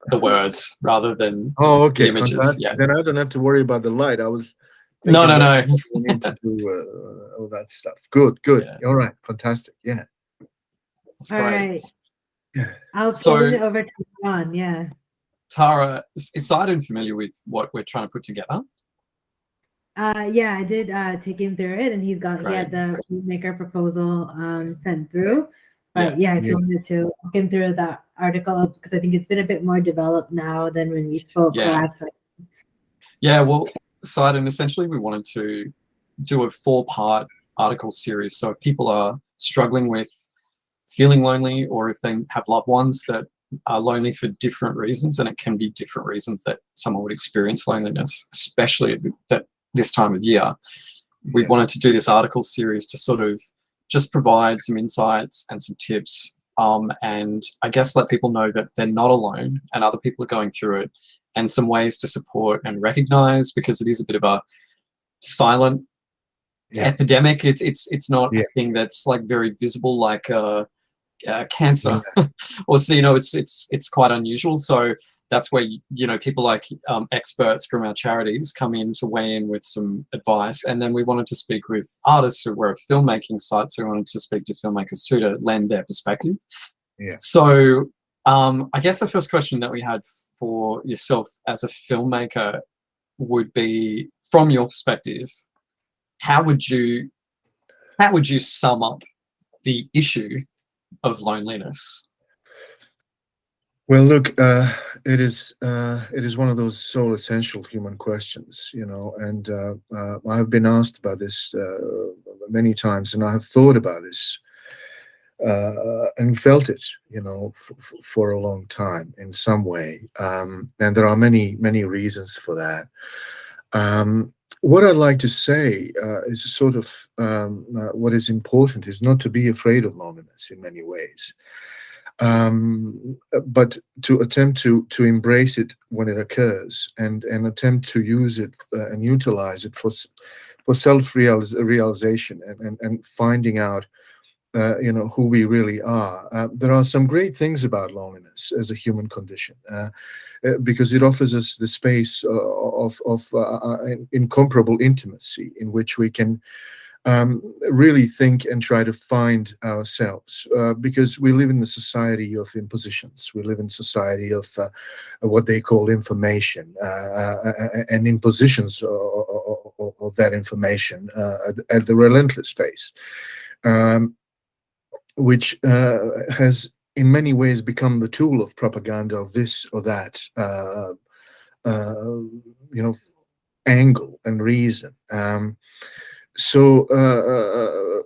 the words rather than Oh, the okay, images. fantastic. Yeah. Then I don't have to worry about the light. I was No, thinking no, that no. we need to do all that stuff. Good, good. Yeah, All right, fantastic. Yeah, that's All great. right. yeah. I'll So, turn it over to John. Yeah. Tara, is Saidin familiar with what we're trying to put together? Yeah, I did take him through it, and he Great. had the maker proposal sent through. Yeah. But yeah, if Yeah. you wanted to walk him through that article, because I think it's been a bit more developed now than when we spoke Yeah. last time. Yeah, well, Saidin, essentially we wanted to do a 4-part article series. So if people are struggling with feeling lonely, or if they have loved ones that are lonely for different reasons, and it can be different reasons that someone would experience loneliness, especially at this time of year, we Yeah. wanted to do this article series to sort of just provide some insights and some tips, and I guess let people know that they're not alone and other people are going through it, and some ways to support and recognize, because it is a bit of a silent Yeah. epidemic. It's not Yeah. a thing that's like very visible, like cancer, Yeah. or so, it's quite unusual. So that's where people like experts from our charities come in to weigh in with some advice, and then we wanted to speak with artists who were a filmmaking site, so we wanted to speak to filmmakers too to lend their perspective. Yeah. So I guess the first question that we had for yourself as a filmmaker would be, from your perspective, how would you sum up the issue of loneliness? Well, look, it is one of those soul essential human questions, and I've been asked about this many times, and I have thought about this and felt it, for a long time in some way, and there are many, many reasons for that. What I'd like to say is sort of what is important is not to be afraid of loneliness in many ways, but to attempt to embrace it when it occurs, and attempt to use it and utilize it for self-realization, and finding out who we really are. There are some great things about loneliness as a human condition, because it offers us the space of incomparable intimacy in which we can really think and try to find ourselves, because we live in a society of impositions. We live in a society of what they call information, and impositions of that information at the relentless pace, which has in many ways become the tool of propaganda of this or that angle and reason. So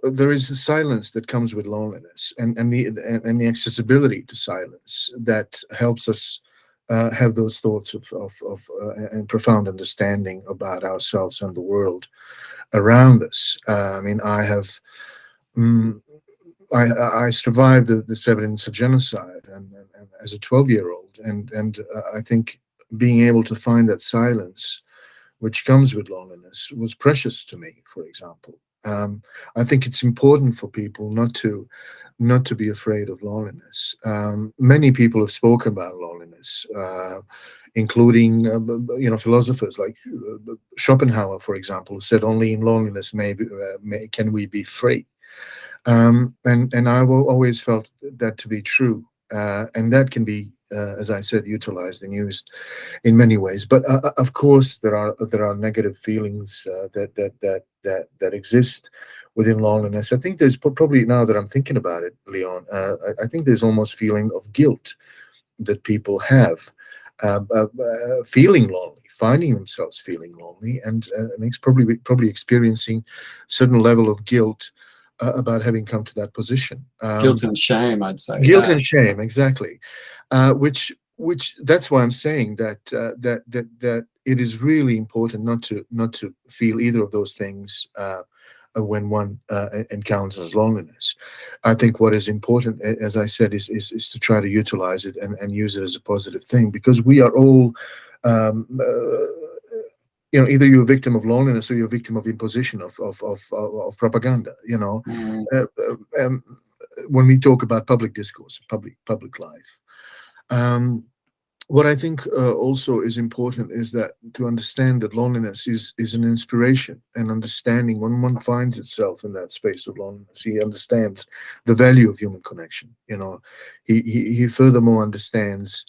there is a silence that comes with loneliness, and the accessibility to silence that helps us have those thoughts of and profound understanding about ourselves and the world around us. I mean, I survived the Srebrenica genocide, and as a 12-year-old, and I think being able to find that silence which comes with loneliness was precious to me. For example, I think it's important for people not to be afraid of loneliness. Many people have spoken about loneliness, including philosophers like Schopenhauer, for example, who said only in loneliness can we be free. And I've always felt that to be true, and that can be, as I said, utilized and used in many ways. But of course, there are negative feelings that exist within loneliness. I think there's probably, now that I'm thinking about it, Leon, I think there's almost feeling of guilt that people have, feeling lonely, finding themselves feeling lonely, and probably experiencing certain level of guilt about having come to that position. Guilt and shame, I'd say. Guilt Yeah. and shame, exactly. Which that's why I'm saying that it is really important not to feel either of those things when one encounters loneliness. I think what is important, as I said, is to try to utilize it and use it as a positive thing, because we are all either you're a victim of loneliness or you're a victim of imposition of propaganda. When we talk about public discourse, public life, what I think also is important is that to understand that loneliness is an inspiration and understanding. When one finds itself in that space of loneliness, he understands the value of human connection. He furthermore understands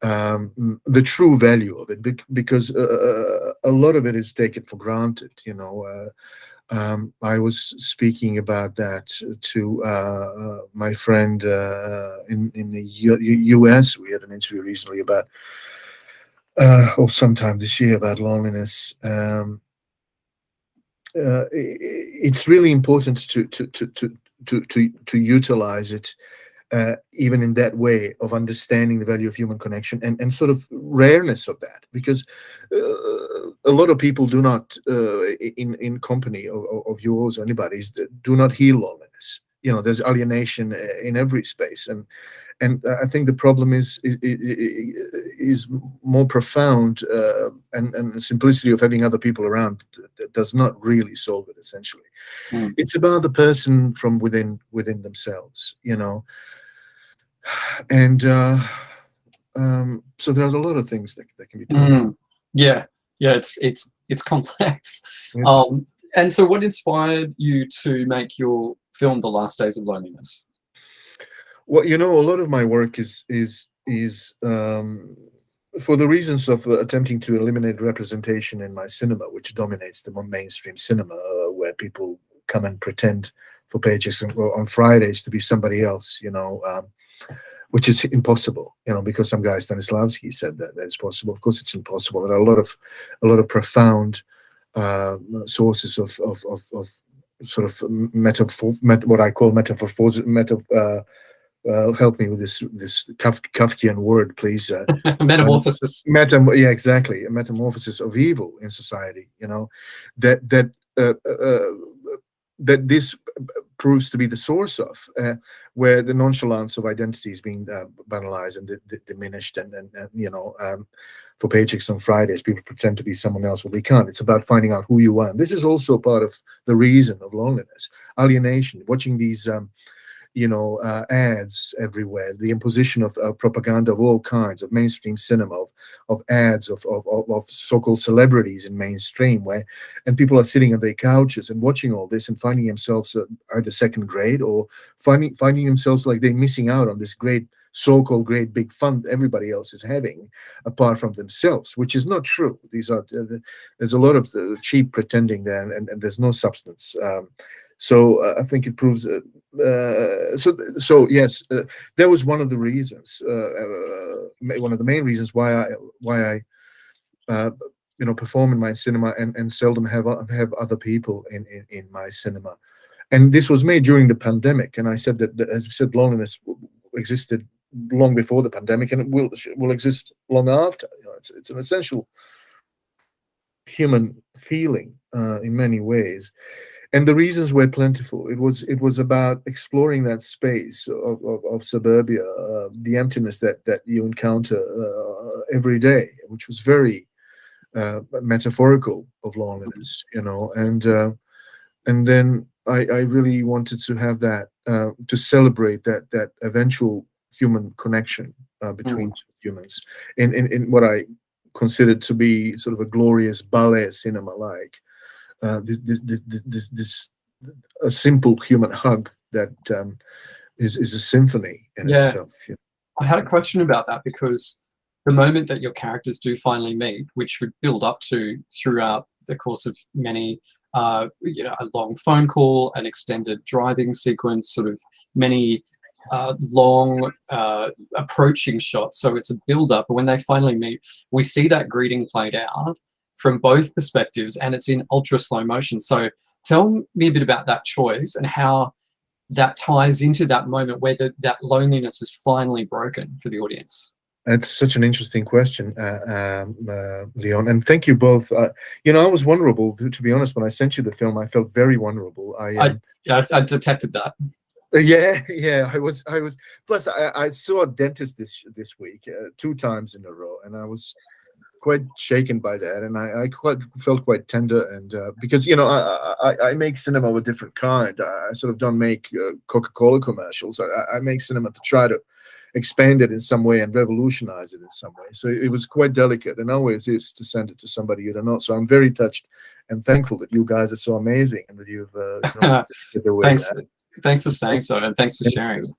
the true value of it, because a lot of it is taken for granted. I was speaking about that to my friend in the US. We had an interview recently about, or sometime this year, about loneliness. It's really important to utilize it, even in that way of understanding the value of human connection and sort of rareness of that, because a lot of people do not, in company of yours or anybody's, do not heal loneliness. There's alienation in every space, and I think the problem is more profound, and the simplicity of having other people around that does not really solve it. Essentially, it's about the person from within themselves, and so there's a lot of things that can be done. Yeah, it's complex. Yes. And so, what inspired you to make your film, The Last Days of Loneliness? Well, a lot of my work is for the reasons of attempting to eliminate representation in my cinema, which dominates the mainstream cinema, where people come and pretend for pages on Fridays to be somebody else, which is impossible, because some guy Stanislavski said that it's possible. Of course, it's impossible. There are a lot of profound sources of sort of what I call metaphors. Help me with this Kafkian word, please. Metamorphosis. Yeah, exactly. A metamorphosis of evil in society. That this proves to be the source of, where the nonchalance of identity is being banalized and diminished, and for paychecks on Fridays, people pretend to be someone else. Well, they can't. It's about finding out who you are. And this is also part of the reason of loneliness, alienation, watching these ads everywhere, the imposition of propaganda of all kinds, of mainstream cinema, of ads of so-called celebrities in mainstream, and people are sitting on their couches and watching all this and finding themselves either second grade, or finding themselves like they're missing out on this so-called great big fun everybody else is having apart from themselves, which is not true. There's a lot of cheap pretending there, and there's no substance. So I think it proves. So yes, that was one of the reasons, one of the main reasons why I perform in my cinema and seldom have other people in my cinema. And this was made during the pandemic, and I said that as we said, loneliness existed long before the pandemic, and it will exist long after. It's an essential human feeling in many ways. And the reasons were plentiful. It was about exploring that space of suburbia, the emptiness that you encounter every day, which was very metaphorical of loneliness, and then I really wanted to have that, to celebrate that eventual human connection between two humans in what I considered to be sort of a glorious ballet cinema, like. This a simple human hug that is a symphony in itself. I had a question about that, because the moment that your characters do finally meet, which would build up to throughout the course of many, a long phone call, an extended driving sequence, sort of many long approaching shots. So it's a build up. But when they finally meet, we see that greeting played out from both perspectives, and it's in ultra slow motion. So tell me a bit about that choice and how that ties into that moment where that loneliness is finally broken for the audience. That's such an interesting question, Leon, and thank you both. I was vulnerable, to be honest. When I sent you the film, I felt very vulnerable. I detected that. Yeah, I was. Plus, I saw a dentist this week 2 times in a row, and I was quite shaken by that, and I felt quite tender, and because I make cinema of a different kind. I sort of don't make Coca-Cola commercials. I make cinema to try to expand it in some way and revolutionize it in some way. So it was quite delicate, and always is, to send it to somebody you don't know. So I'm very touched and thankful that you guys are so amazing and that you've it the way. Thanks for saying so, and thanks for sharing.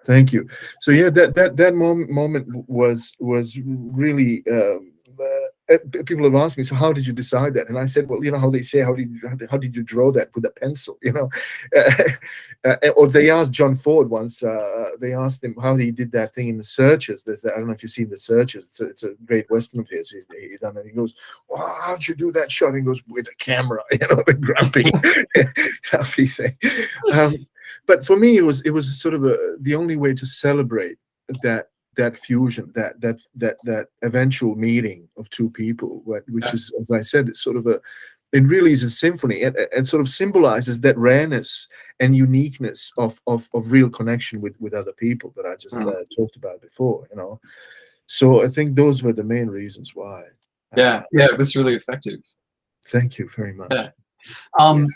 Thank you. So yeah, that moment was really. People have asked me, so how did you decide that? And I said, well, you know how they say, how did you draw that with a pencil? You know, or they asked John Ford once. They asked him how he did that thing in The Searchers. I don't know if you've seen The Searchers. It's a great western of his. He done it. He goes, well, how'd you do that shot? And he goes, with a camera. You know, the grumpy, happy thing. But for me, it was sort of the only way to celebrate that fusion, that eventual meeting of two people, which is, as I said, it's sort of it really is a symphony, and sort of symbolizes that rareness and uniqueness of real connection with other people that I just talked about before, you know. So I think those were the main reasons why. Yeah, it was really effective. Thank you very much. Yeah.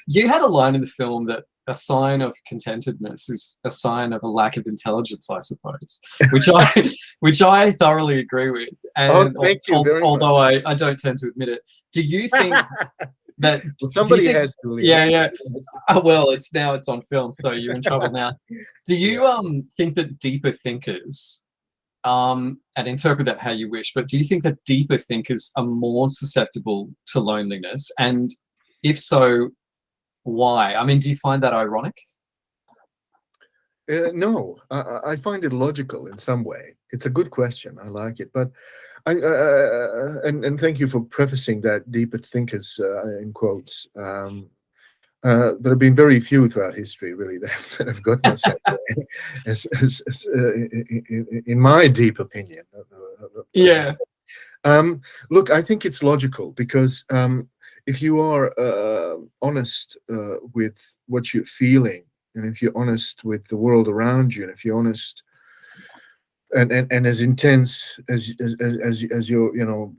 You had a line in the film that a sign of contentedness is a sign of a lack of intelligence, I suppose, which I thoroughly agree with. And thank you very although much. I don't tend to admit it. Do you think that somebody has to? Yeah. Well, it's on film, so you're in trouble now. Do you think that deeper thinkers, and interpret that how you wish, but do you think that deeper thinkers are more susceptible to loneliness? And if so, why? I mean, do you find that ironic? No, I find it logical in some way. It's a good question. I like it, but and thank you for prefacing that deeper thinkers in quotes. There have been very few throughout history, really, that have gotten us in my deep opinion. Yeah. Look, I think it's logical because if you are honest with what you're feeling, and if you're honest with the world around you, and if you're honest and as intense as your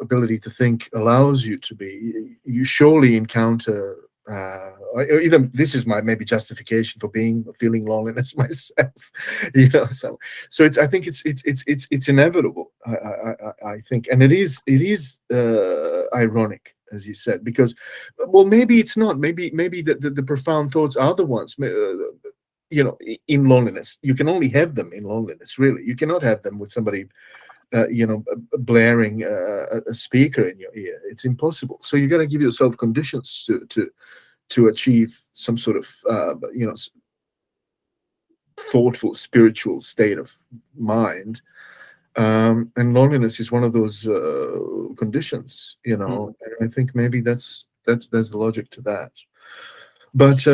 ability to think allows you to be, you surely encounter. Either this is my maybe justification for feeling loneliness myself, So it's, I think it's inevitable. I think, and it is ironic, as you said, because, well, maybe it's not. Maybe the profound thoughts are the ones. In loneliness, you can only have them in loneliness. Really, you cannot have them with somebody. Blaring a speaker in your ear. It's impossible. So you got to give yourself conditions to achieve some sort of thoughtful, spiritual state of mind. And loneliness is one of those conditions. And I think maybe there's the logic to that. But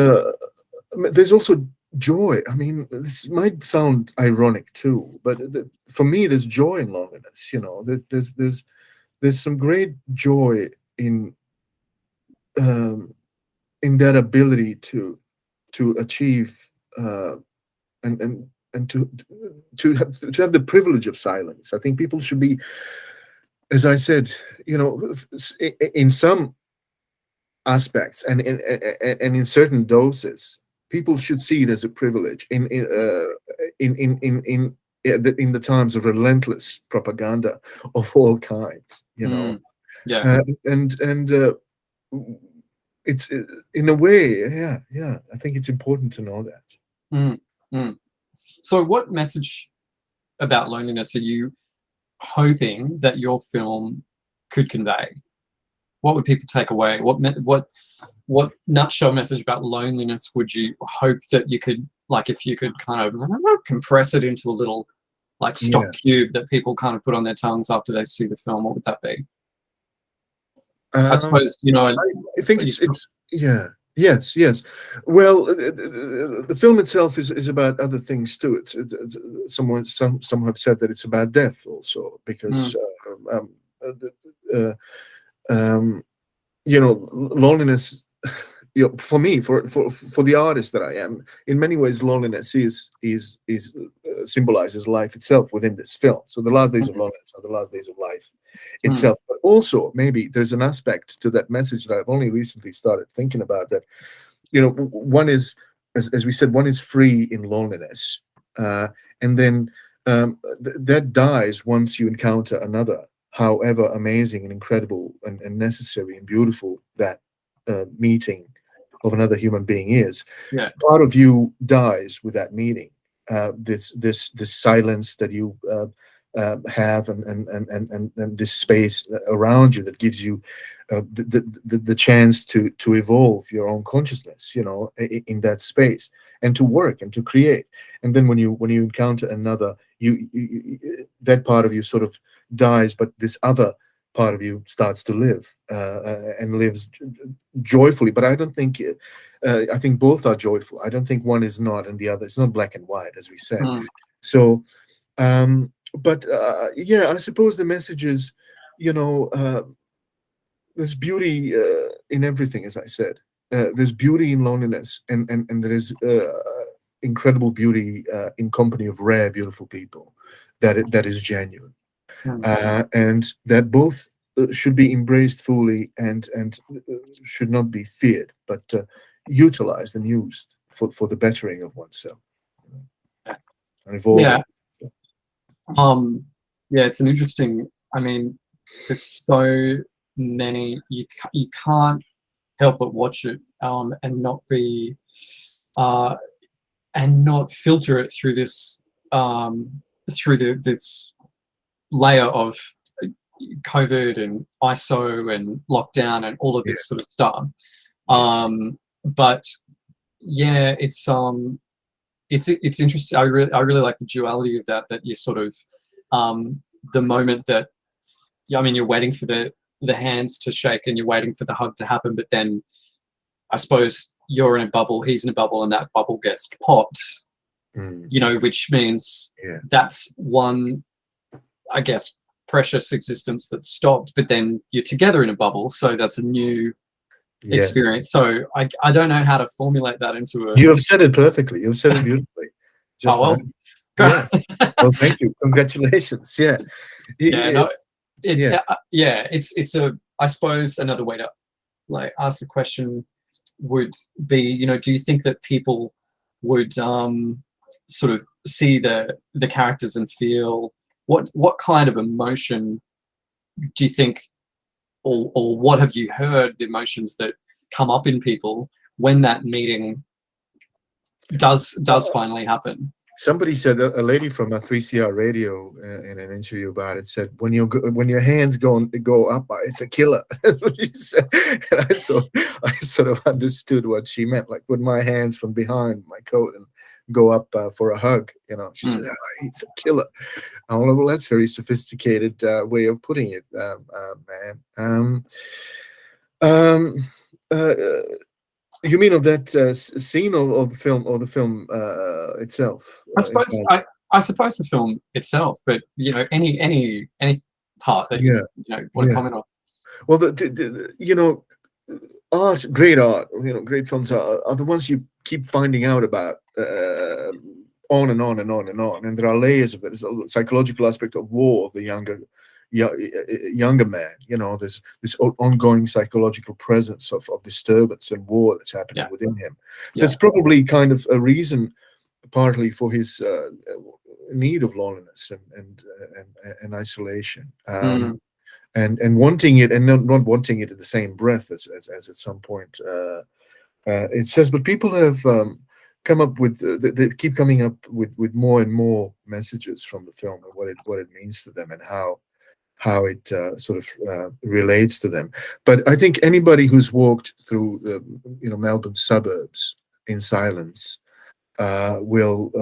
there's also joy. I mean, this might sound ironic too, but for me, there's joy in loneliness. There's some great joy in that ability to achieve and to have the privilege of silence. I think people should be, as I said, in some aspects and in certain doses, people should see it as a privilege in the times of relentless propaganda of all kinds. Yeah. It's in a way, yeah. I think it's important to know that. So, what message about loneliness are you hoping that your film could convey? What would people take away? What nutshell message about loneliness would you hope that you could, like, if you could kind of compress it into a little, like, stock cube that people kind of put on their tongues after they see the film? What would that be? I suppose, I think it's yes. Well, the film itself is about other things too. Some have said that it's about death also, because loneliness. For me, for the artist that I am, in many ways, loneliness is symbolizes life itself within this film. So the last days of loneliness are the last days of life itself. But also, maybe there's an aspect to that message that I've only recently started thinking about. That one is, as we said, one is free in loneliness, and then that dies once you encounter another, however amazing and incredible and necessary and beautiful that meeting of another human being is. Yeah. Part of you dies with that meeting. This silence that you have, and this space around you that gives you the chance to evolve your own consciousness, in that space, and to work and to create. And then when you encounter another, that part of you sort of dies, but this other part of you starts to live, and lives joyfully. But I don't think, I think both are joyful. I don't think one is not and the other. It's not black and white, as we said. So, but yeah, I suppose the message is, there's beauty in everything, as I said. There's beauty in loneliness, and there is incredible beauty in company of rare, beautiful people. That is genuine, and that both should be embraced fully, and should not be feared, but utilized and used for the bettering of oneself, and evolving. Yeah. Yeah, it's an interesting. I mean, there's so many. You can't help but watch it, and not be, and not filter it through this, this layer of COVID and ISO and lockdown and all of this sort of stuff. But yeah, it's interesting. I really like the duality of that. That you sort of, the moment that, I mean, you're waiting for the hands to shake and you're waiting for the hug to happen, but then I suppose you're in a bubble, he's in a bubble, and that bubble gets popped. Which means that's one, I guess, precious existence that's stopped. But then you're together in a bubble, so that's a new experience. So I don't know how to formulate that into a. You have said it perfectly. You've said it beautifully. Just well. Yeah. Well, thank you. Congratulations. Yeah. It's a. I suppose another way to ask the question would be, do you think that people would sort of see the characters and feel what kind of emotion do you think, or what have you heard, the emotions that come up in people when that meeting does finally happen? Somebody said, a lady from a 3CR radio in an interview about it said, when your hands go up, it's a killer. That's what she said. And I thought, I sort of understood what she meant. Like, when my hands from behind my coat and go up for a hug, she said, it's a killer. Well, that's very sophisticated way of putting it, man. You mean of that scene, or the film, itself? I suppose the film itself, but any part that you want to comment on. Well, art, great great films are the ones you keep finding out about on and on and on and on, and there are layers of it. There's a psychological aspect of war of the younger man. There's this ongoing psychological presence of disturbance and war that's happening within him. That's probably kind of a reason, partly, for his need of loneliness and isolation, and wanting it, and not wanting it in the same breath as at some point it says. But people have come up with they keep coming up with more and more messages from the film, and what it means to them, and how it sort of relates to them. But I think anybody who's walked through the Melbourne suburbs in silence will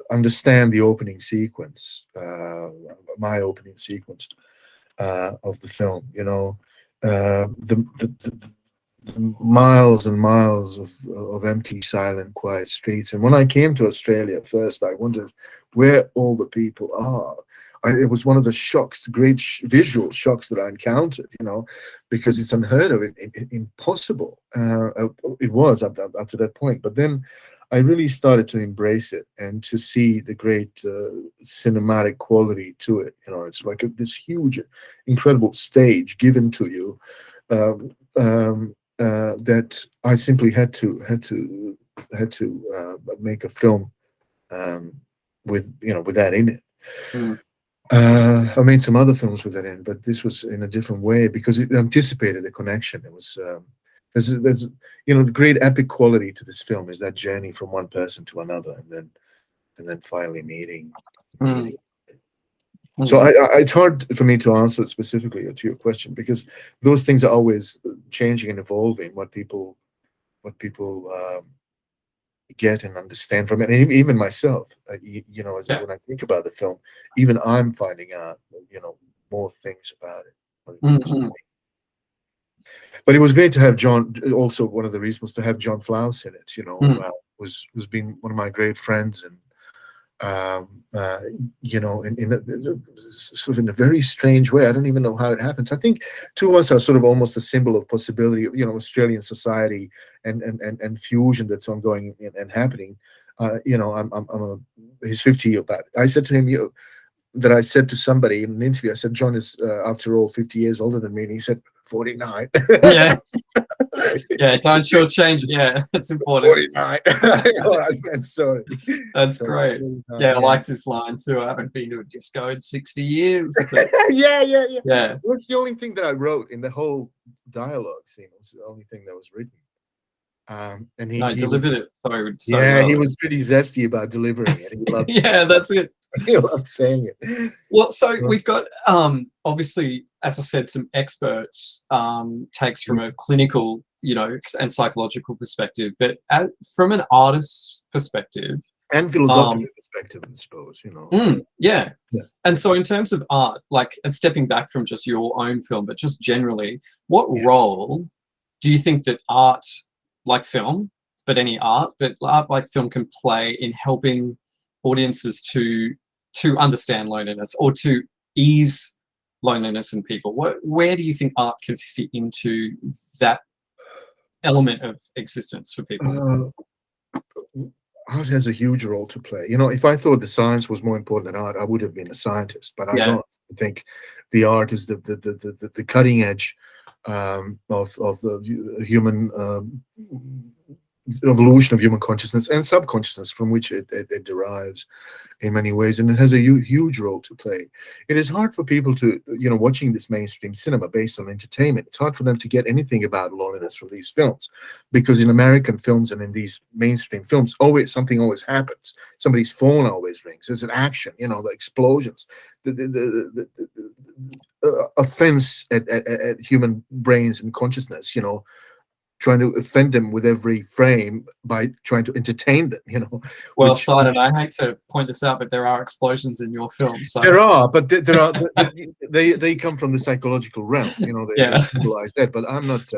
understand the opening sequence, my opening sequence of the film. The miles and miles of empty, silent, quiet streets. And when I came to Australia first, I wondered where all the people are. It was one of the shocks, great visual shocks that I encountered, because it's unheard of, impossible. It was up to that point. But then I really started to embrace it and to see the great cinematic quality to it. It's like this huge, incredible stage given to you that I simply had to make a film with that in it. Mm. I made some other films with that in, but this was in a different way because it anticipated a connection. It was there's the great epic quality to this film is that journey from one person to another, and then finally meeting. Mm. So it's hard for me to answer specifically to your question because those things are always changing and evolving. What people get and understand from it, and even myself, when I think about the film, even I'm finding out, more things about it. Mm-hmm. But it was great to have John. Also, one of the reasons was to have John Flaus in it. Was been one of my great friends, and sort of in a very strange way. I don't even know how it happens. I think two of us are sort of almost a symbol of possibility, Australian society and fusion that's ongoing and happening. He's 50 back. I said to him, that I said to somebody in an interview, I said, John is, after all, 50 years older than me. And he said, 49. Yeah. Yeah, don't shortchange it. Yeah, that's important. 49. All right, man, sorry. That's great. Yeah, I liked this line too. I haven't been to a disco in 60 years. But yeah. Yeah. That's the only thing that I wrote in the whole dialogue scene. It was the only thing that was written. And he delivered it so yeah, well. he was pretty zesty about delivering it. He loved yeah, that's it. He loved saying it. Well, so we've got obviously, as I said, some experts takes from a clinical, and psychological perspective, but from an artist's perspective and philosophical perspective, I suppose, yeah. And so in terms of art, and stepping back from just your own film, but just generally, what role do you think that art, like film, but any art, but art like film can play in helping audiences to understand loneliness or to ease loneliness in people? Where do you think art can fit into that element of existence for people? Art has a huge role to play. If I thought the science was more important than art, I would have been a scientist. But I don't. I think the art is the cutting edge of the human evolution of human consciousness and subconsciousness from which it derives in many ways, and it has a huge role to play. It is hard for people to, watching this mainstream cinema based on entertainment, it's hard for them to get anything about loneliness from these films, because in American films and in these mainstream films, something always happens. Somebody's phone always rings. There's an action, the explosions, the offense at human brains and consciousness, trying to offend them with every frame by trying to entertain them, Well, Saidin, I hate to point this out, but there are explosions in your film. So. There are, but there are. They come from the psychological realm, they symbolize that. But I'm not.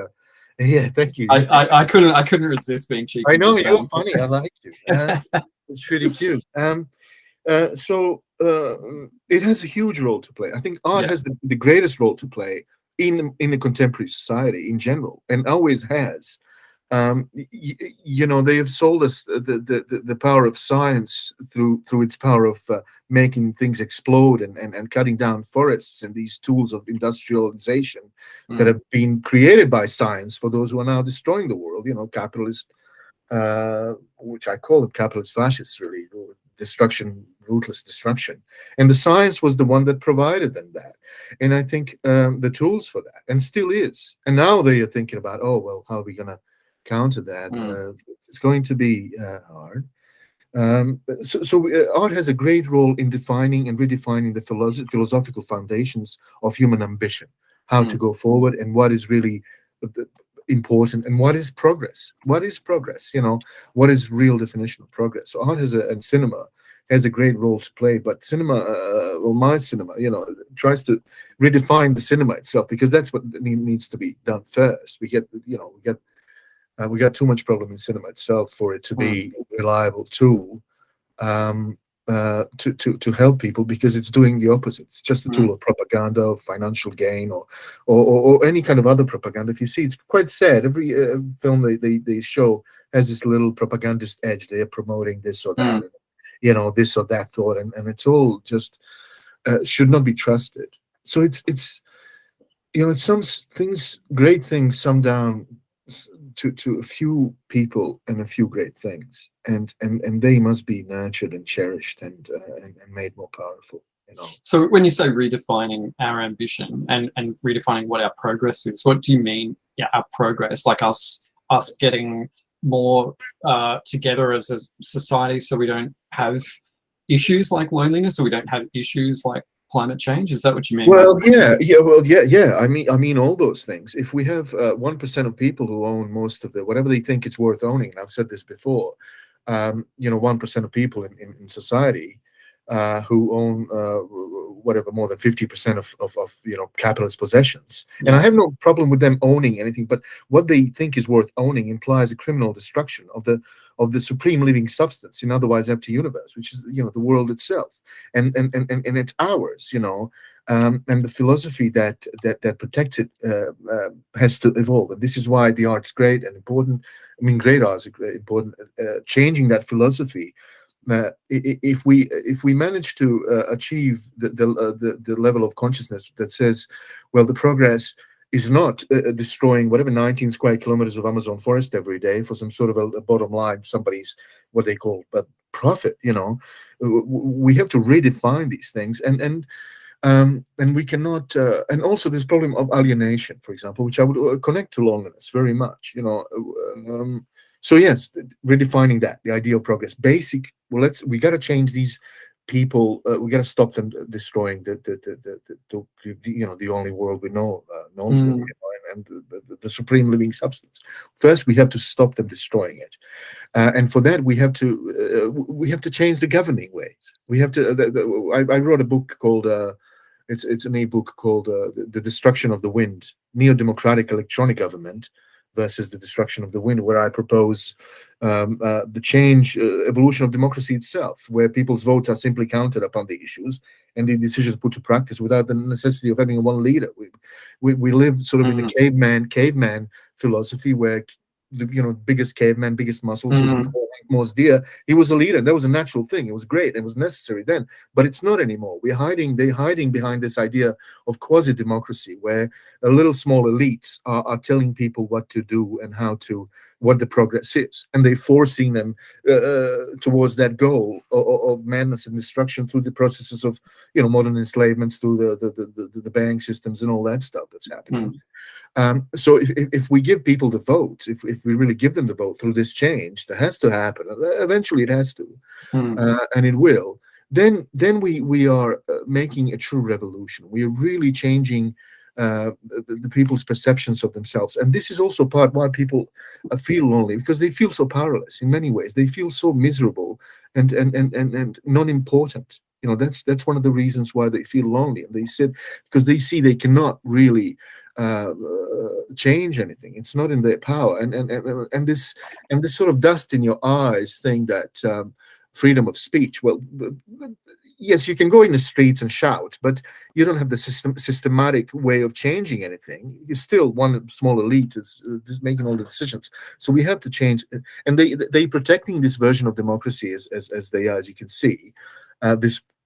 Yeah, thank you. I couldn't resist being cheeky. I know you're funny. I like you. It's really cute. So it has a huge role to play. I think art has the greatest role to play in the contemporary society in general, and always has. They have sold us the power of science through its power of making things explode and cutting down forests, and these tools of industrialization that have been created by science for those who are now destroying the world. Capitalist, which I call them capitalist fascists, really. Destruction, ruthless destruction, and the science was the one that provided them that, and I think the tools for that, and still is. And now they are thinking about, how are we going to counter that? It's going to be hard. So art has a great role in defining and redefining the philosophical foundations of human ambition, how to go forward, and what is really important, and what is progress. What is real definition of progress? So art and cinema has a great role to play, but cinema, my cinema, tries to redefine the cinema itself, because that's what needs to be done first. We got too much problem in cinema itself for it to be a reliable tool to help people, because it's doing the opposite. It's just a tool of propaganda, of financial gain, or any kind of other propaganda. If you see, it's quite sad. Every film they show has this little propagandist edge. They are promoting this or that, this or that thought, and it's all just should not be trusted. So it's some things, great things, some down to a few people and a few great things, and they must be nurtured and cherished and made more powerful. You know. So when you say redefining our ambition and redefining what our progress is, what do you mean? Yeah, our progress, like us getting more together as a society, so we don't have issues like loneliness, or we don't have issues like climate change. Is that what you mean? Well, yeah. I mean all those things. If we have 1% of people who own most of the whatever they think it's worth owning, and I've said this before, 1% of people in society who own whatever more than 50% of capitalist possessions, and I have no problem with them owning anything, but what they think is worth owning implies a criminal destruction of the supreme living substance in otherwise empty universe, which is the world itself, and it's ours, and the philosophy that protects it has to evolve, and this is why the art's great and important. I mean, great art is important. Changing that philosophy. If we manage to achieve the level of consciousness that says, well, the progress is not destroying whatever 19 square kilometers of Amazon forest every day for some sort of a bottom line, somebody's what they call profit. We have to redefine these things, and we cannot. And also this problem of alienation, for example, which I would connect to loneliness very much. So yes, redefining the idea of progress. We got to change these people. We got to stop them destroying the only world we know known for, and the supreme living substance. First, we have to stop them destroying it, and for that we have to change the governing ways. We have to. I wrote a book called. It's an e-book called "The Destruction of the Wind: Neo-Democratic Electronic Government versus the Destruction of the Wind," where I propose the change, evolution of democracy itself, where people's votes are simply counted upon the issues and the decisions put to practice without the necessity of having one leader. We live sort of in a caveman philosophy where biggest caveman, biggest muscles, most deer. He was a leader. That was a natural thing. It was great. It was necessary then, but it's not anymore. They're hiding behind this idea of quasi-democracy, where a little small elites are telling people what to do and what the progress is, and they're forcing them towards that goal of madness and destruction through the processes of modern enslavements, through the bank systems and all that stuff that's happening. So if we give people the vote, if we really give them the vote through this change that has to happen, eventually it has to, and it will, then we are making a true revolution. We are really changing the people's perceptions of themselves, and this is also part why people feel lonely, because they feel so powerless in many ways. They feel so miserable and non-important. That's one of the reasons why they feel lonely. And they said because they see they cannot really change anything. It's not in their power, and this sort of dust in your eyes thing that freedom of speech. Well, yes, you can go in the streets and shout, but you don't have the systematic way of changing anything. You're still one small elite is just making all the decisions. So we have to change, and they protecting this version of democracy as they are, as you can see.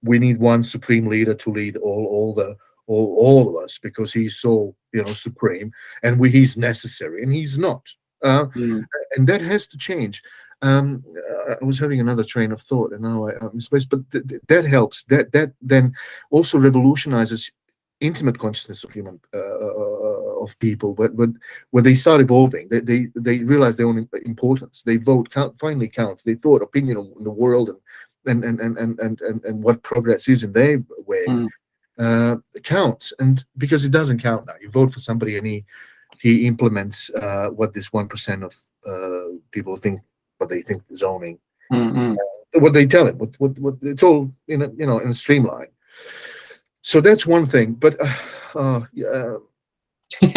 We need one supreme leader to lead all of us, because he's so supreme, and he's necessary, and he's not, and that has to change. I was having another train of thought, and now I'm misplaced. But that helps. That then also revolutionizes intimate consciousness of human of people. But when they start evolving, they realize their own importance. They vote finally counts. They thought opinion on the world and what progress is in their way counts. And because it doesn't count now, you vote for somebody and he implements what this 1% of people think. What they think is owning, what they tell him, what it's all in a streamline. So that's one thing. But yeah,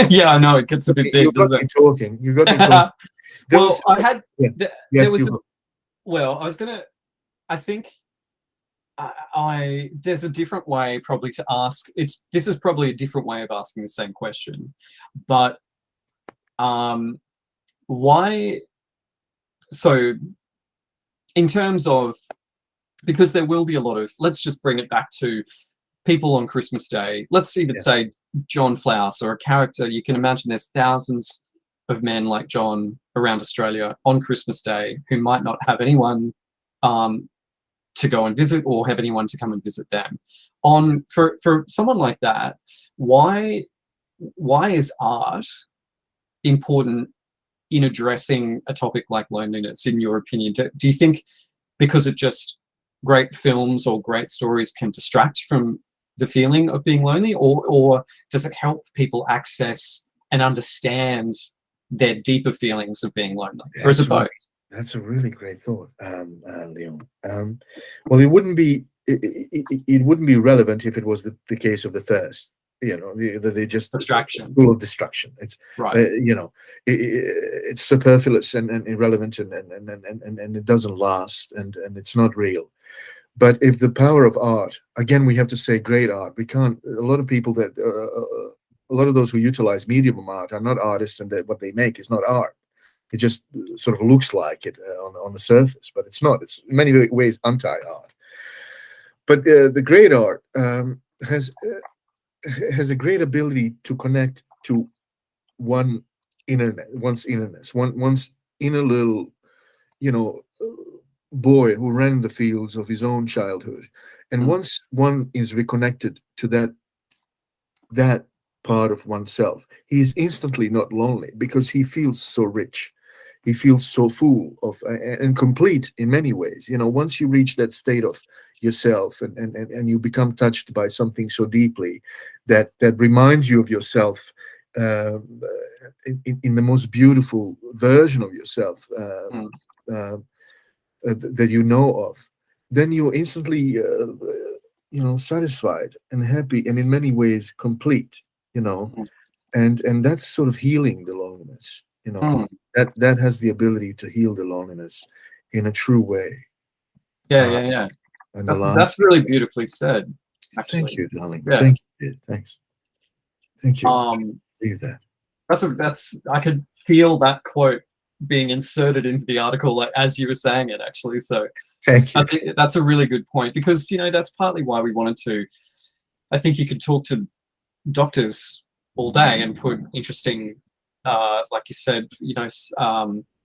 yeah, I know it gets a bit big. You got me talking. Well, I had. Yes, well, I was gonna. I think there's a different way probably to ask. This is probably a different way of asking the same question, but why? So in terms of, because there will be a lot of, let's just bring it back to people on Christmas Day. Let's even say John Flaus, or a character. You can imagine there's thousands of men like John around Australia on Christmas Day who might not have anyone to go and visit or have anyone to come and visit them. For someone like that, why is art important in addressing a topic like loneliness, in your opinion? Do you think because it just great films or great stories can distract from the feeling of being lonely, or does it help people access and understand their deeper feelings of being lonely? Or is it both? That's a really great thought, Leon. Well, it wouldn't be relevant if it was the case of the first. They just Distraction, full of distraction. It's right. It's superfluous and irrelevant, and it doesn't last, and it's not real. But if the power of art, again, we have to say great art. We can't. A lot of people that a lot of those who utilize medium of art are not artists, and what they make is not art. It just sort of looks like it on the surface, but it's not. It's in many ways anti-art. But the great art has a great ability to connect to one's innerness, one's inner little, boy who ran the fields of his own childhood. And once one is reconnected to that part of oneself, he is instantly not lonely, because he feels so rich. He feels so full of and complete in many ways. Once you reach that state of yourself, and you become touched by something so deeply that reminds you of yourself in the most beautiful version of yourself that you know of, then you're instantly satisfied and happy, and in many ways complete. And that's sort of healing the loneliness. That has the ability to heal the loneliness in a true way. Yeah. And That's really beautifully said, actually. Thank you, darling. Yeah. Thank you. Thanks. Thank you. Leave that. I could feel that quote being inserted into the article, like, as you were saying it, actually. So thank you. I think that's a really good point, because that's partly why we wanted to. I think you could talk to doctors all day and put interesting, like you said,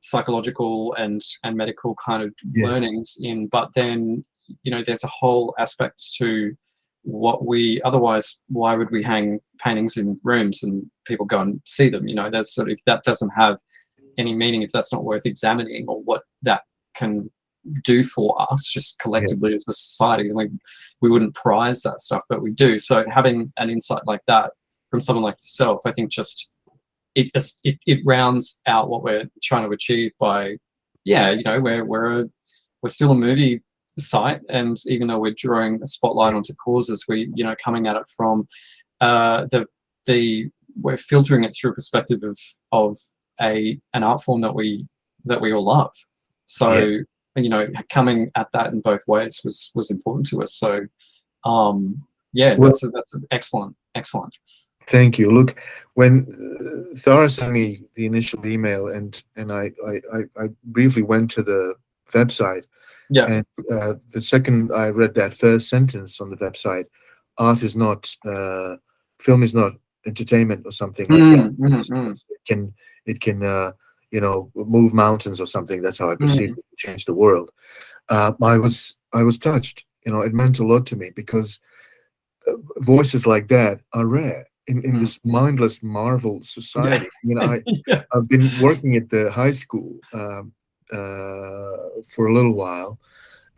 psychological and medical kind of learnings in, but then there's a whole aspect to what we otherwise. Why would we hang paintings in rooms and people go and see them? That's sort of, that doesn't have any meaning if that's not worth examining, or what that can do for us just collectively as a society. We wouldn't prize that stuff, but we do. So having an insight like that from someone like yourself, I think it rounds out what we're trying to achieve by, we're still a movie site, and even though we're drawing a spotlight onto causes, we coming at it from we're filtering it through a perspective of an art form that we all love. So coming at that in both ways was important to us. So that's excellent. Thank you. Look, when Thara sent me the initial email, and I briefly went to the website, and the second I read that first sentence on the website, film is not entertainment or something like that. It can move mountains or something. That's how I perceive it, change the world. I was touched. It meant a lot to me, because voices like that are rare in this mindless Marvel society. I've been working at the high school for a little while,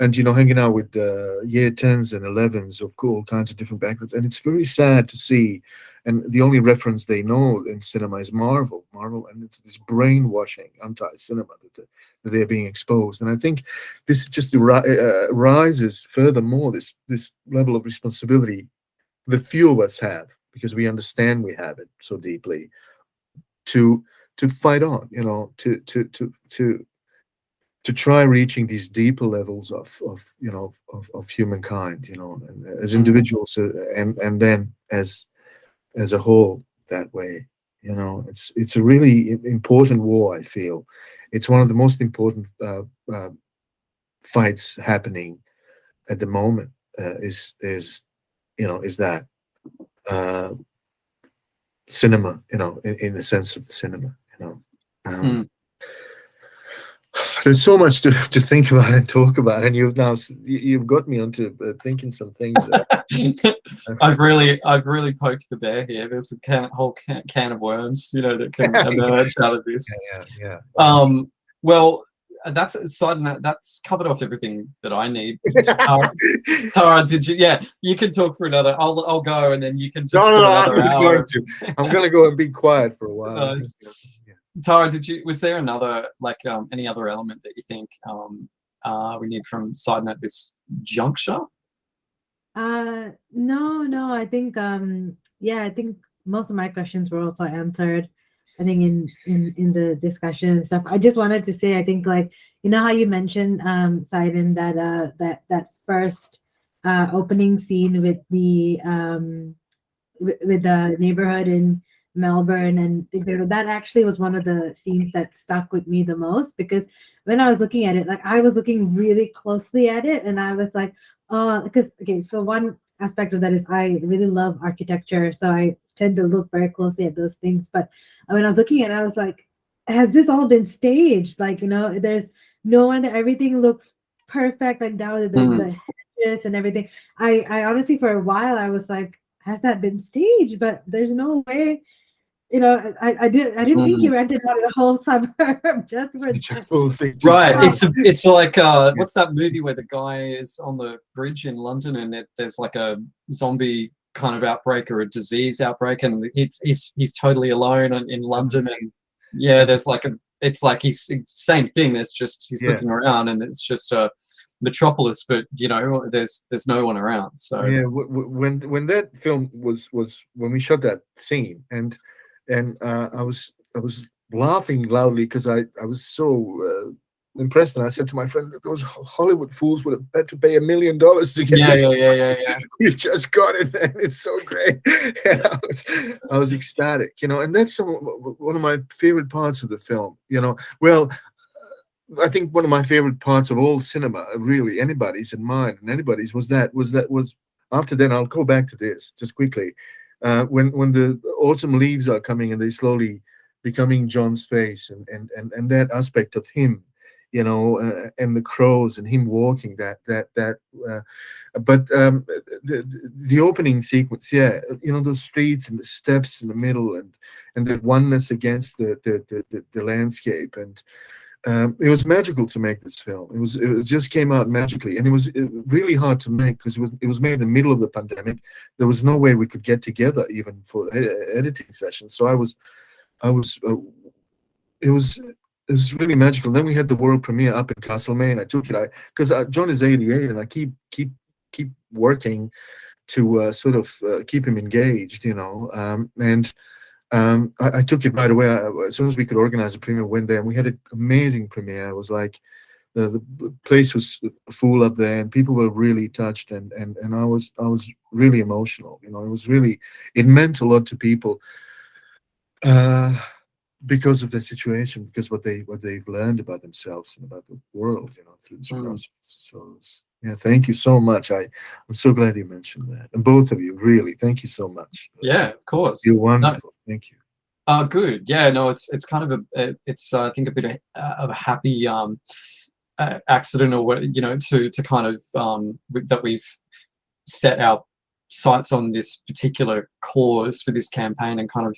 and hanging out with year 10s and 11s of all kinds of different backgrounds, and it's very sad to see. And the only reference they know in cinema is Marvel, and it's this brainwashing anti-cinema that they're being exposed. And I think this just rises furthermore this level of responsibility the few of us have, because we understand we have it so deeply, to fight on, to try reaching these deeper levels of humankind, and as individuals, and then as a whole that way. It's a really important war. I feel it's one of the most important fights happening at the moment. Is that cinema? In the sense of the cinema. Mm. There's so much to think about and talk about, and you've got me onto thinking some things. I've really poked the bear here. There's a whole can of worms, that can emerge out of this. Yeah. Well, that's aside from that. That's covered off everything that I need. Thara, did you? Yeah, you can talk for another. I'll go, and then you can just No, another I'm hour. going to. I'm going to go and be quiet for a while. Tara, was there another any other element that you think we need from Saidin at this juncture? No, I think I think most of my questions were also answered. I think in the discussion and stuff. I just wanted to say, I think how you mentioned Saidin, that first opening scene with the with the neighborhood in Melbourne and things like that. That actually was one of the scenes that stuck with me the most, because when I was looking at it, I was looking really closely at it, and I was like, oh, because so one aspect of that is I really love architecture, so I tend to look very closely at those things. But when I was looking at it, I was like, has this all been staged? There's no one there. Everything looks perfect, down to the hedges and everything. I honestly, for a while, I was like, has that been staged? But there's no way. I didn't think you rented out a whole suburb just for that. Right. It's like what's that movie where the guy is on the bridge in London and there's like a zombie kind of outbreak or a disease outbreak, and he's totally alone in London, and there's it's like he's same thing. There's just he's looking around and it's just a metropolis, but there's no one around. So when that film was when we shot that scene, and I was laughing loudly because I was so impressed, and I said to my friend, those Hollywood fools would have had to pay $1 million to get this. Yeah. We just got it, man. It's so great. And I was ecstatic, and that's one of my favorite parts of the film. Well, I think one of my favorite parts of all cinema, really, anybody's and mine and anybody's, was after that. I'll go back to this just quickly. When the autumn leaves are coming and they slowly becoming John's face, and that aspect of him, and the crows and him walking but the opening sequence, those streets and the steps in the middle, and the oneness against the landscape, and it was magical to make this film. It just came out magically, and it was really hard to make because it was made in the middle of the pandemic. There was no way we could get together even for editing sessions. So it was really magical. Then we had the world premiere up in Castlemaine. I took it because John is 88, and I keep working to sort of keep him engaged, and. I took it right away. As soon as we could organize a premiere, went there, and we had an amazing premiere. It was like the place was full up there, and people were really touched, and I was really emotional. It meant a lot to people because of their situation, because what they've learned about themselves and about the world, through this process. So thank you so much. I'm so glad you mentioned that, and both of you, really, thank you so much. Yeah, of course. You're wonderful. Thank you. Good. Yeah, no, it's kind of I think a bit of a happy accident, or what, to kind of that we've set our sights on this particular cause for this campaign and kind of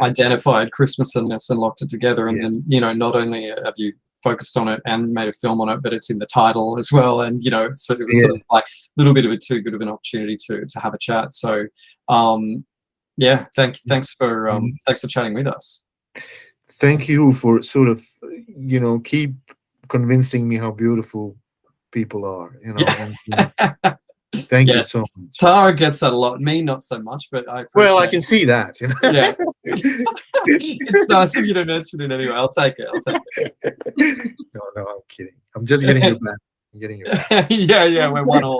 identified Christmasiness and locked it together, and then not only have you focused on it and made a film on it, but it's in the title as well, and so it was sort of like a little bit of too good of an opportunity to have a chat. So thanks for chatting with us. Thank you for sort of keep convincing me how beautiful people are, and, thank you so much. Thara gets that a lot, me not so much, but I can see that. Yeah. It's nice of you to mention it anyway. I'll take it. No, I'm kidding. I'm just getting you back. I'm getting you back. Yeah, we're 1-1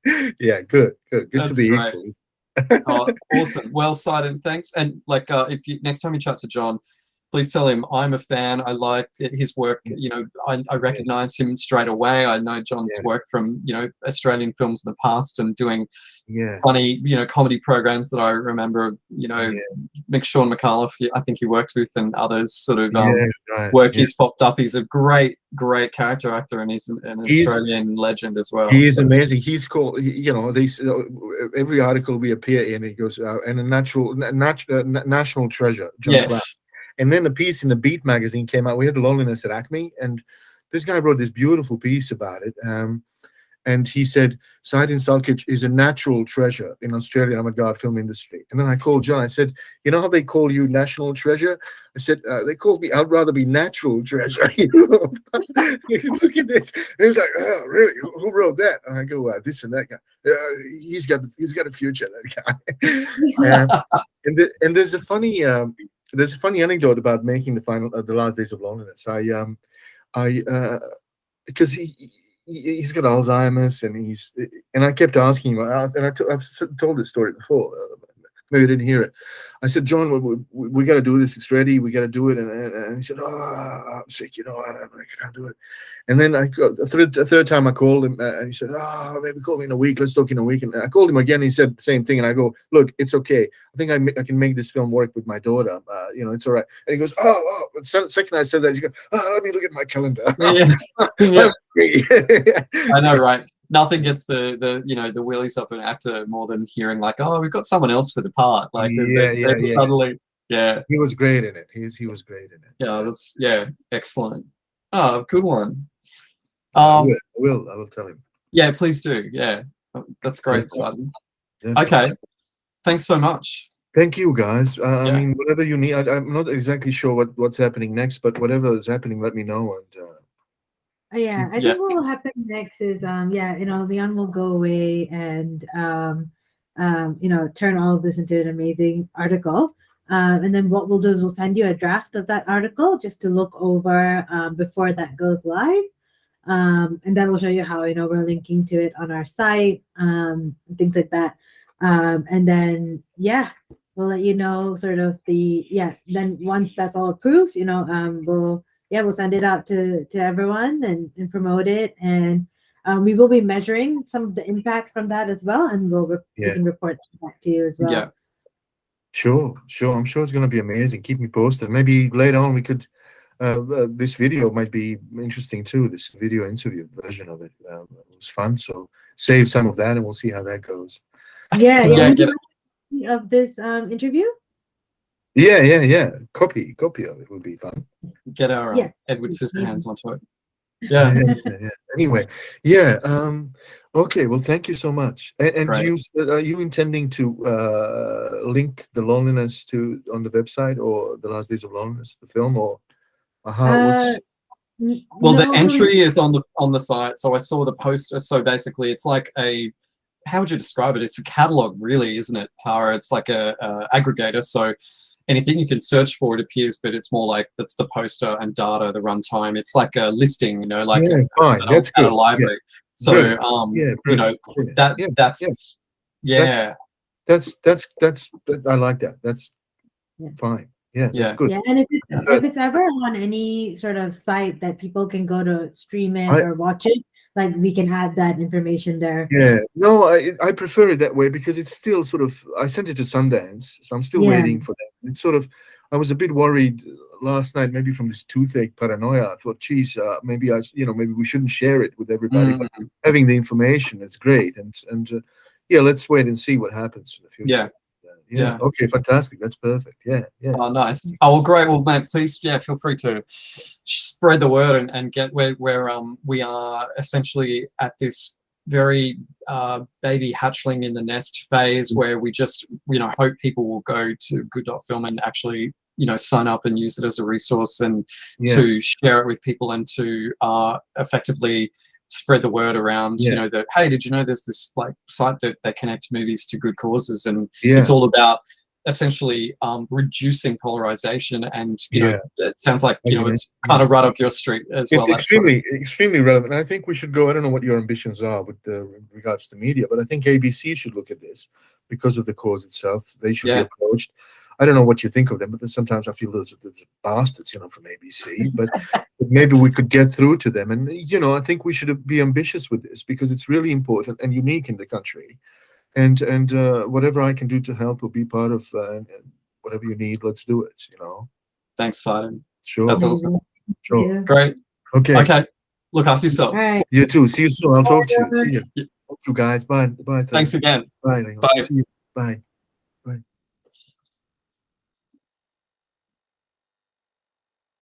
now. Yeah, good That's to be great. equal. Awesome. Well, Saidin, thanks. And if you next time you chat to John, please tell him I'm a fan. I like his work. You know, I recognize him straight away. I know John's work from, you know, Australian films in the past and doing funny, you know, comedy programs that I remember, you know, Sean McAuliffe, I think he worked with, and others sort of work he's popped up. He's a great character actor, and he's an Australian legend as well. He is amazing. He's called, you know, these every article we appear in, it goes and a national treasure, John Flatt. And then a piece in the Beat magazine came out. We had Loneliness at Acme, and this guy wrote this beautiful piece about it. And he said, Saidin Salkic is a natural treasure in Australian avant-garde film industry. And then I called John. I said, you know how they call you national treasure? I said, they called me, I'd rather be natural treasure. You know? Look at this. And he was like, oh, really? Who wrote that? And I go, this and that guy. He's got a future, that guy. And there's a funny anecdote about making the Last Days of Loneliness. Because he's got Alzheimer's, and I kept asking him, and I've told this story before. Maybe you didn't hear it. I said, John, we got to do this. It's ready. We got to do it. And he said, oh, I'm sick. You know, I can't do it. And then a third time I called him, and he said, oh, maybe call me in a week. Let's talk in a week. And I called him again. He said the same thing. And I go, look, it's okay. I think I can make this film work with my daughter. You know, it's all right. And he goes, oh. Second I said that, he goes, let me look at my calendar. I know, right? Nothing gets the you know, the willies up an actor more than hearing like, oh, we've got someone else for the part. Like suddenly, he was great in it. He was great in it. Yeah, that's excellent. Oh, good one. I will tell him. Yeah, please do. Yeah, that's great, Saidin. Okay, thanks so much. Thank you, guys. I mean, whatever you need. I'm not exactly sure what's happening next, but whatever is happening, let me know. And I think what will happen next is you know, Leon will go away and you know, turn all of this into an amazing article. And then what we'll do is we'll send you a draft of that article just to look over before that goes live. And that will show you how, you know, we're linking to it on our site, things like that. And then we'll let you know sort of then once that's all approved, you know, we'll send it out to everyone and promote it, and we will be measuring some of the impact from that as well, and we can report back to you as well. Yeah, sure. I'm sure it's going to be amazing. Keep me posted. Maybe later on we could. This video might be interesting too. This video interview version of it was fun. So save some of that, and we'll see how that goes. Of this interview. Yeah. Copy of it would be fun. Get our Edward Scissorhands onto it. Yeah. Anyway, okay. Well, thank you so much. And are you intending to link the Loneliness on the website, or the Last Days of Loneliness, the film, or how? Well, the entry is on the site. So I saw the poster. So basically, it's like how would you describe it? It's a catalog, really, isn't it, Thara? It's like a aggregator. So anything you can search for, it appears, but it's more like that's the poster and data, the runtime. It's like a listing, you know, like fine. That's good. A library. Yes. So you know, that's I like that. That's fine. Yeah, that's good. Yeah, and if it's ever on any sort of site that people can go to stream it or watch it, like we can add that information there. Yeah, no, I prefer it that way because it's still sort of. I sent it to Sundance, so I'm still waiting for that. It's sort of. I was a bit worried last night, maybe from this toothache paranoia. I thought, geez, maybe we shouldn't share it with everybody. But having the information, it's great, and let's wait and see what happens in the future. Yeah. Okay. Fantastic. That's perfect. Yeah. Oh, nice. Oh, well, great. Well, mate, please, feel free to spread the word and get where we are essentially at this very baby hatchling in the nest phase where we just, you know, hope people will go to good.film and actually, you know, sign up and use it as a resource and to share it with people and to effectively spread the word around, you know, that, hey, did you know there's this like site that connects movies to good causes, and it's all about essentially reducing polarization, and you know, it sounds like, you know, it's kind of right up your street as well. It's extremely relevant. I think we should go, I don't know what your ambitions are with regards to media, but I think ABC should look at this because of the cause itself. They should be approached. I don't know what you think of them, but sometimes I feel those bastards, from ABC. But maybe we could get through to them. And I think we should be ambitious with this because it's really important and unique in the country. And whatever I can do to help or be part of whatever you need, let's do it. Thanks, Saidin. Sure. That's awesome. Sure. Yeah. Great. Okay. Okay. Look after yourself. All right. You too. See you soon. I'll talk to you. See you. Yeah. Thank you, guys. Bye. Bye. Thanks again. Bye. Bye. See you. Bye.